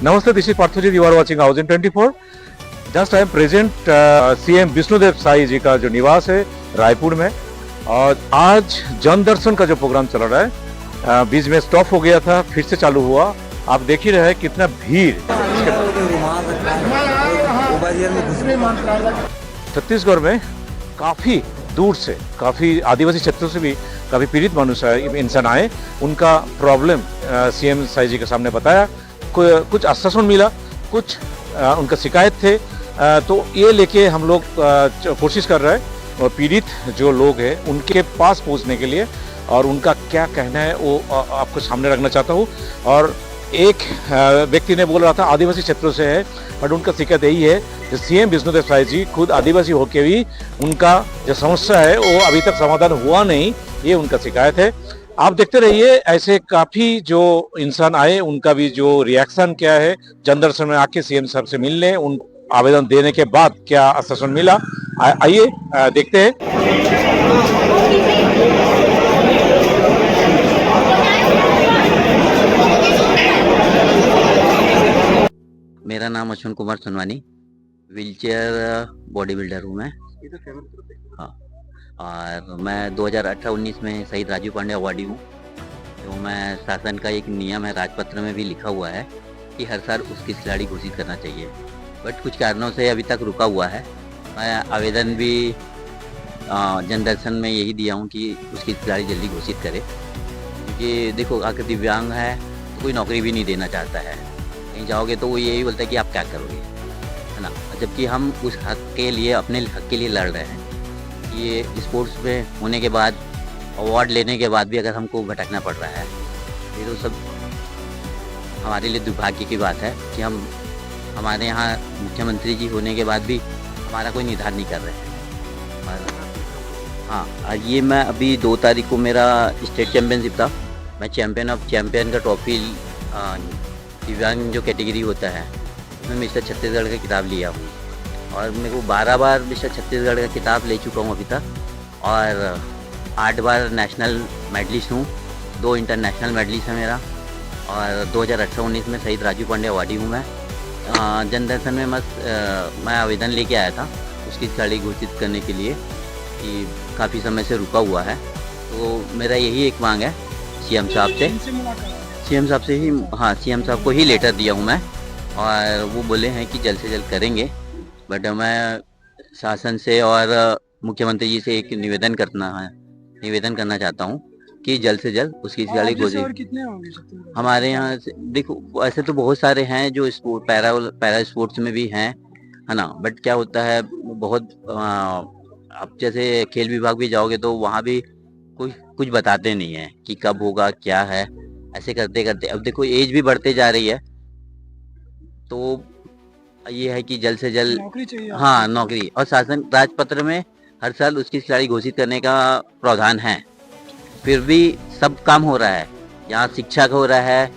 Namaste, this is Parthojit. You are watching House in 24. Just I am present CM Vishnudev Sai ji का जो निवास है रायपुर में, और आज जन दर्शन का जो प्रोग्राम चल रहा है बीच में स्टॉप हो गया था, फिर से चालू हुआ। आप देख ही रहे हैं कितना भीड़। छत्तीसगढ़ में काफी दूर से, काफी आदिवासी क्षेत्रों से भी काफी पीड़ित मनुष्य इंसान आए, उनका प्रॉब्लम सीएम साई जी के सामने बताया, कुछ आश्वासन मिला, कुछ उनका शिकायत थे, तो ये लेके हम लोग कोशिश कर रहे हैं और पीड़ित जो लोग हैं उनके पास पहुंचने के लिए, और उनका क्या कहना है वो आपको सामने रखना चाहता हूँ। और एक व्यक्ति ने बोल रहा था आदिवासी क्षेत्रों से है, बट उनका शिकायत यही है कि सीएम विष्णुदेव साई जी खुद आदिवासी होकर भी उनका जो समस्या है वो अभी तक समाधान हुआ नहीं, ये उनका शिकायत है। आप देखते रहिए, ऐसे काफी जो इंसान आए उनका भी जो रिएक्शन क्या है, जन दर्शन में आके सीएम साहब से मिलने, उन आवेदन देने के बाद क्या आश्वासन मिला, आइए देखते हैं। मेरा नाम Ashwin Kumar Sunwani, wheelchair body builder हूँ मैं। हाँ, और मैं 2018-19 में शहीद राजीव पांडे अवार्डी हूँ। तो मैं शासन का एक नियम है, राजपत्र में भी लिखा हुआ है कि हर साल उसकी खिलाड़ी घोषित करना चाहिए, बट कुछ कारणों से अभी तक रुका हुआ है। मैं आवेदन भी जन दर्शन में यही दिया हूँ कि उसकी खिलाड़ी जल्दी घोषित करे, क्योंकि देखो आखिर दिव्यांग है तो कोई नौकरी भी नहीं देना चाहता है। कहीं जाओगे तो वो यही बोलता है कि आप क्या करोगे, है ना। जबकि हम उस हक के लिए, अपने हक के लिए लड़ रहे हैं। ये स्पोर्ट्स में होने के बाद, अवार्ड लेने के बाद भी अगर हमको भटकना पड़ रहा है, ये तो सब हमारे लिए दुर्भाग्य की बात है कि हमारे यहाँ मुख्यमंत्री जी होने के बाद भी हमारा कोई निधान नहीं कर रहे हैं। हाँ, ये मैं अभी 2 तारीख को मेरा स्टेट चैम्पियनशिप था। मैं चैम्पियन ऑफ चैम्पियन का ट्रॉफी दिव्यांग जो कैटेगरी होता है उसमें मिस्टर छत्तीसगढ़ का खिताब लिया हूँ, और मेरे को 12 बार मिस्टर छत्तीसगढ़ का खिताब ले चुका हूँ अभी तक, और 8 बार नेशनल मेडलिस्ट हूँ, 2 इंटरनेशनल मेडलिस्ट है मेरा, और 2018-19 में शहीद राजीव पांडे अवार्डी हूँ मैं। जन दर्शन में मैं आवेदन लेके आया था उसकी खिलाड़ी घोषित करने के लिए, कि काफ़ी समय से रुका हुआ है। तो मेरा यही एक मांग है सीएम साहब से, सीएम साहब से ही, हाँ, सीएम साहब को ही लेटर दिया हूँ मैं, और वो बोले हैं कि जल्द से जल्द करेंगे। बट मैं शासन से और मुख्यमंत्री जी से एक निवेदन करना चाहता हूँ कि जल्द से जल्द उसकी खिलाड़ी घोषित। कितने होंगे हमारे यहाँ से देखो, ऐसे तो बहुत सारे हैं जो स्पोर्ट पैरा स्पोर्ट्स में भी हैं, है ना। बट क्या होता है, बहुत आप जैसे खेल विभाग भी जाओगे तो वहाँ भी कुछ बताते नहीं है कि कब होगा, क्या है। ऐसे करते करते अब देखो एज भी बढ़ते जा रही है, तो ये है कि जल्द से जल्द नौकरी चाहिए। हाँ, नौकरी, और शासन राजपत्र में हर साल उसकी खिलाड़ी घोषित करने का प्रावधान है, फिर भी सब काम हो रहा है। यहाँ शिक्षा का हो रहा है,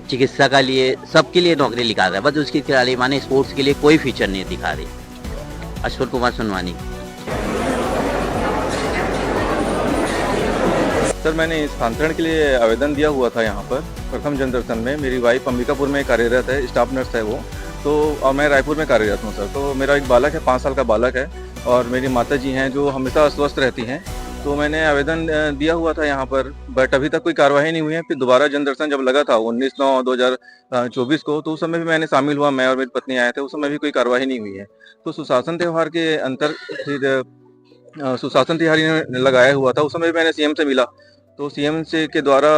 चिकित्सा का लिए, सबके लिए नौकरी निकाल रहा है, बस उसकी खिलाड़ी माने स्पोर्ट्स के लिए कोई फीचर नहीं दिखा रही। अश्विन कुमार सुनवानी। सर, मैंने स्थानांतरण के लिए आवेदन दिया हुआ था यहाँ पर प्रथम जन दर्शन में। मेरी वाइफ अंबिकापुर में कार्यरत है, स्टाफ नर्स है वो, तो और मैं रायपुर में कार्यरत हूँ सर। तो मेरा एक बालक है, 5 साल का बालक है, और मेरी माता जी हैं जो हमेशा अस्वस्थ रहती हैं। तो मैंने आवेदन दिया हुआ था यहाँ पर, बट अभी तक कोई कार्रवाई नहीं हुई है। फिर दोबारा जन दर्शन जब लगा था 19/9/2024 को, तो उस समय भी मैंने शामिल हुआ, मैं और मेरी पत्नी आए थे, उस समय भी कोई कार्रवाई नहीं हुई है। तो सुशासन त्यौहार के अंतर फिर सुशासन त्यौहार लगाया हुआ था, उस समय भी मैंने सीएम से मिला। तो सीएम से के द्वारा,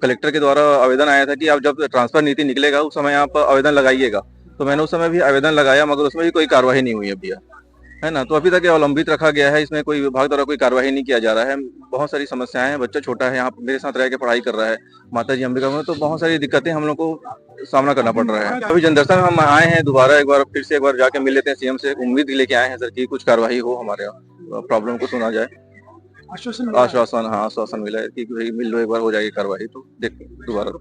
कलेक्टर के द्वारा आवेदन आया था कि आप जब ट्रांसफर नीति निकलेगा उस समय आप आवेदन लगाइएगा। तो मैंने उस समय भी आवेदन लगाया, मगर उसमें भी कोई कार्रवाई नहीं हुई अभी, है ना। तो अभी तक अवलंबित रखा गया है, इसमें कोई विभाग द्वारा कोई कार्रवाई नहीं किया जा रहा है। बहुत सारी समस्याएं हैं, बच्चा छोटा है, यहाँ मेरे साथ रह के पढ़ाई कर रहा है, माता जी अंबिका में, तो बहुत सारी दिक्कतें हम लोग को सामना करना पड़ रहा है। अभी जन दर्शन में हम आए हैं, दोबारा एक बार फिर से एक बार जाके मिल लेते हैं सीएम से, उम्मीद लेके आए हैं सर कि कुछ कार्रवाई हो, हमारे प्रॉब्लम को सुना जाए। आश्वासन, हाँ, आश्वासन मिला है कि भाई मिल लो, एक बार हो जाएगी कार्रवाई, तो देखते दोबारा।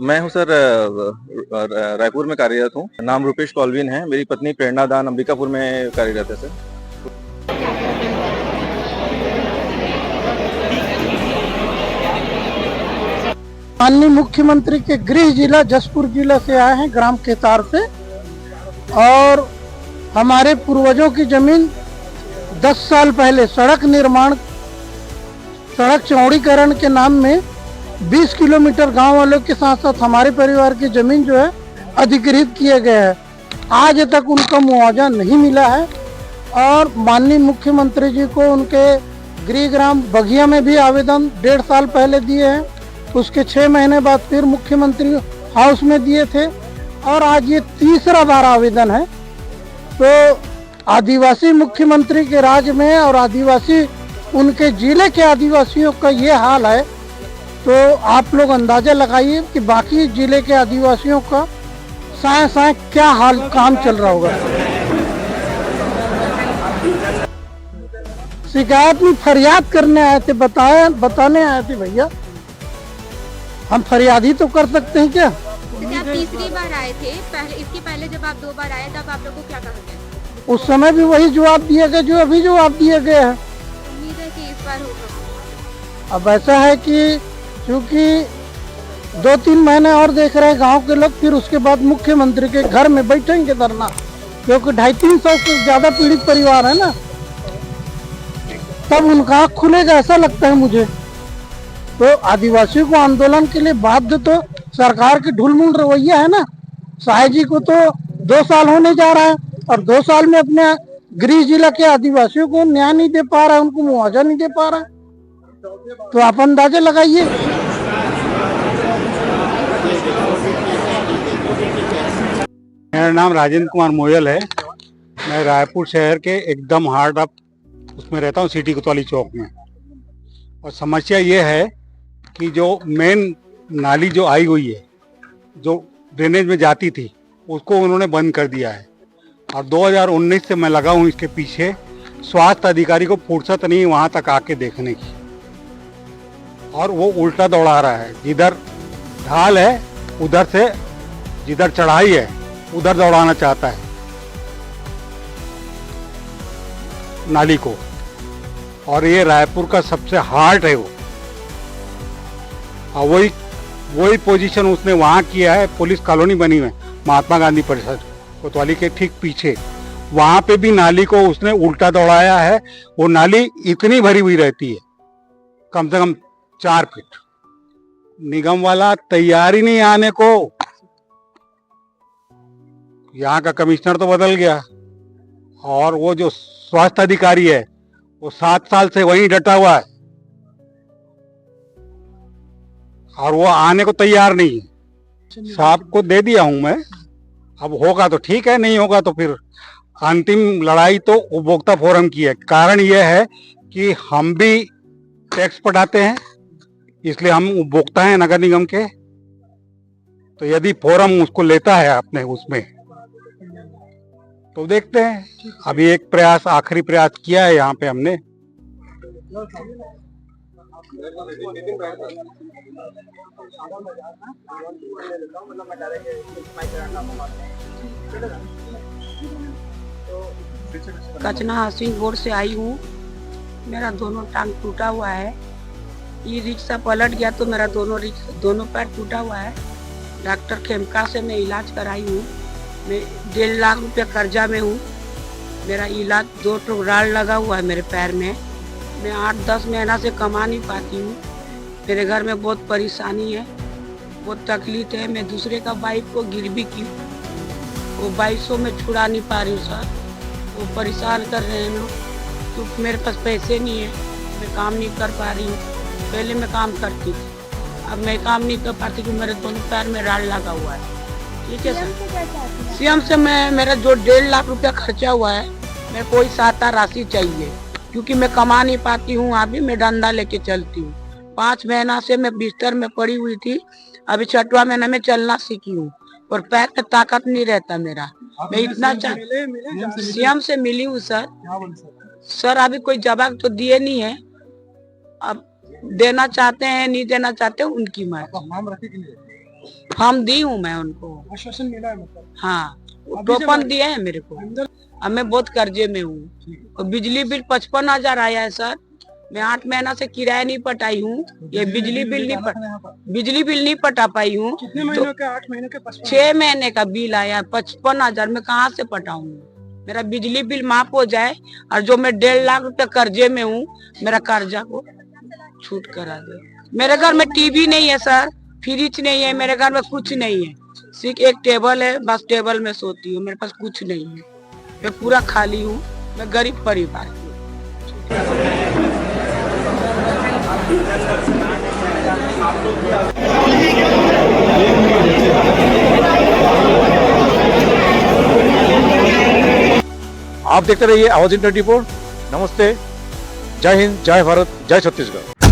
मैं हूँ सर, रायपुर में कार्यरत हूँ। नाम रूपेश कॉलविन है, मेरी पत्नी प्रेरणा दान अंबिकापुर में कार्यरत है सर। माननीय मुख्यमंत्री के गृह जिला जसपुर जिला से आए हैं, ग्राम केतार से। और हमारे पूर्वजों की जमीन 10 साल पहले सड़क निर्माण, सड़क चौड़ीकरण के नाम में 20 किलोमीटर गांव वालों के साथ साथ हमारे परिवार की जमीन जो है अधिकृत किए गए हैं। आज तक उनका मुआवजा नहीं मिला है। और माननीय मुख्यमंत्री जी को उनके गृह ग्राम बघिया में भी आवेदन 1.5 साल पहले दिए हैं, उसके 6 महीने बाद फिर मुख्यमंत्री हाउस में दिए थे, और आज ये तीसरा बार आवेदन है। तो आदिवासी मुख्यमंत्री के राज्य में और आदिवासी उनके जिले के आदिवासियों का ये हाल है, तो आप लोग अंदाजा लगाइए कि बाकी जिले के आदिवासियों का साए साए क्या हाल काम चल रहा होगा। शिकायत में फरियाद करने आए थे, बताने आए थे भैया, हम फरियाद ही तो कर सकते हैं क्या? आप तीसरी बार आए थे, पहले इसके पहले जब आप 2 बार आए तब आप लोगों को क्या कहा गया? उस समय भी वही जवाब दिया गया जो अभी जवाब दिए गए हैं। उम्मीद है कि इस बार होगा। अब ऐसा है कि क्योंकि 2-3 महीने और देख रहे हैं गांव के लोग, फिर उसके बाद मुख्यमंत्री के घर में बैठेंगे धरना, क्योंकि 250-300 से ज्यादा पीड़ित परिवार है ना, तब उनका आँख खुलेगा ऐसा लगता है मुझे। तो आदिवासियों को आंदोलन के लिए बाध्य तो सरकार की ढुलमुल रवैया है ना। साहे जी को तो 2 साल होने जा रहा है और 2 साल में अपने गृह जिला के आदिवासियों को न्याय नहीं दे पा रहा है, उनको मुआवजा नहीं दे पा रहा है। तो आप अंदाजे लगाइए। मेरा नाम राजेंद्र कुमार मोयल है। मैं रायपुर शहर के एकदम हार्ट ऑफ उसमें रहता हूँ, सिटी कोतवाली चौक में। और समस्या ये है कि जो मेन नाली जो आई हुई है, जो ड्रेनेज में जाती थी, उसको उन्होंने बंद कर दिया है। और 2019 से मैं लगा हूँ इसके पीछे। स्वास्थ्य अधिकारी को फुर्सत नहीं वहाँ तक आके देखने की, और वो उल्टा दौड़ा रहा है। जिधर ढाल है उधर से, जिधर चढ़ाई है उधर दौड़ाना चाहता है नाली को। और ये रायपुर का सबसे हार्ट है वो, और वही पोजीशन उसने वहाँ किया है। पुलिस कॉलोनी बनी हुई है महात्मा गांधी परिसर कोतवाली के ठीक पीछे, वहाँ पे भी नाली को उसने उल्टा दौड़ाया है। वो नाली इतनी भरी हुई रहती है, कम से कम 4 फीट। निगम वाला तैयार ही नहीं आने को। यहाँ का कमिश्नर तो बदल गया, और वो जो स्वास्थ्य अधिकारी है वो 7 साल से वहीं डटा हुआ है, और वो आने को तैयार नहीं है। साहब को दे दिया हूं मैं, अब होगा तो ठीक है, नहीं होगा तो फिर अंतिम लड़ाई तो उपभोक्ता फोरम की है। कारण यह है कि हम भी टैक्स पटाते हैं, इसलिए हम उपभोक्ता हैं नगर निगम के। तो यदि फोरम उसको लेता है अपने उसमें, तो देखते हैं। अभी एक प्रयास, आखिरी प्रयास किया है यहाँ पे हमने। कचना हाउसिंग बोर्ड से आई हूँ। मेरा दोनों टांग टूटा हुआ है। ये रिक्शा पलट गया तो मेरा दोनों पैर टूटा हुआ है। डॉक्टर खेमका से मैं इलाज कराई हूँ। मैं 1.5 लाख रुपया कर्जा में हूँ। मेरा इलाज 2 टुकड़ा लगा हुआ है मेरे पैर में। मैं 8-10 महीना से कमा नहीं पाती हूँ। मेरे घर में बहुत परेशानी है, बहुत तकलीफ है। मैं दूसरे का बाइक को गिरवी की, वो 2200 में छुड़ा नहीं पा रही हूँ सर। वो परेशान कर रहे हैं लोग, क्योंकि मेरे पास पैसे नहीं है, मैं काम नहीं कर पा रही हूँ। पहले मैं काम करती थी, अब मैं काम नहीं कर पाती क्योंकि मेरे दोनों पैर में राड लगा हुआ है। ठीक है सर, सीएम से मैं, मेरा जो 1.5 लाख रुपया खर्चा हुआ है, मैं कोई सहायता राशि चाहिए, क्योंकि मैं कमा नहीं पाती हूँ। अभी मैं डंडा लेके चलती हूँ। 5 महीना से मैं बिस्तर में पड़ी हुई थी। अभी 6वां महीना में चलना सीखी हूँ, और पैर में ताकत नहीं रहता मेरा। मैं इतना सीएम से मिली हूँ सर। सर अभी कोई जवाब तो दिए नहीं है, अब देना चाहते हैं नहीं देना चाहते उनकी मर्जी। फॉर्म दी हूँ मैं उनको, आश्वासन मिला है मतलब? हाँ, टोकन दिए हैं मेरे को। अब मैं बहुत कर्जे में हूँ, और बिजली बिल 55,000 आया है सर। मैं 8 महीना से किराया नहीं पटाई हूँ, ये बिजली बिल नहीं पटा पाई हूँ। कितने महीनों के? 8 महीने के? 6 महीने का बिल आया, 55,000 में कहाँ से पटाऊंगी? मेरा बिजली बिल माफ हो जाए और जो मैं 1.5 लाख रुपए कर्जे में हूँ, मेरा कर्जा को छूट करा दे। मेरे घर में टीवी नहीं है सर, फ्रिज नहीं है, मेरे घर में कुछ नहीं है, सिर्फ एक टेबल है, बस टेबल में सोती हूँ, मेरे पास कुछ नहीं है, मैं पूरा खाली हूँ, मैं गरीब परिवार की हूँ। आप देखते रहिए आवाज इन 24। नमस्ते, जय हिंद, जय भारत, जय छत्तीसगढ़।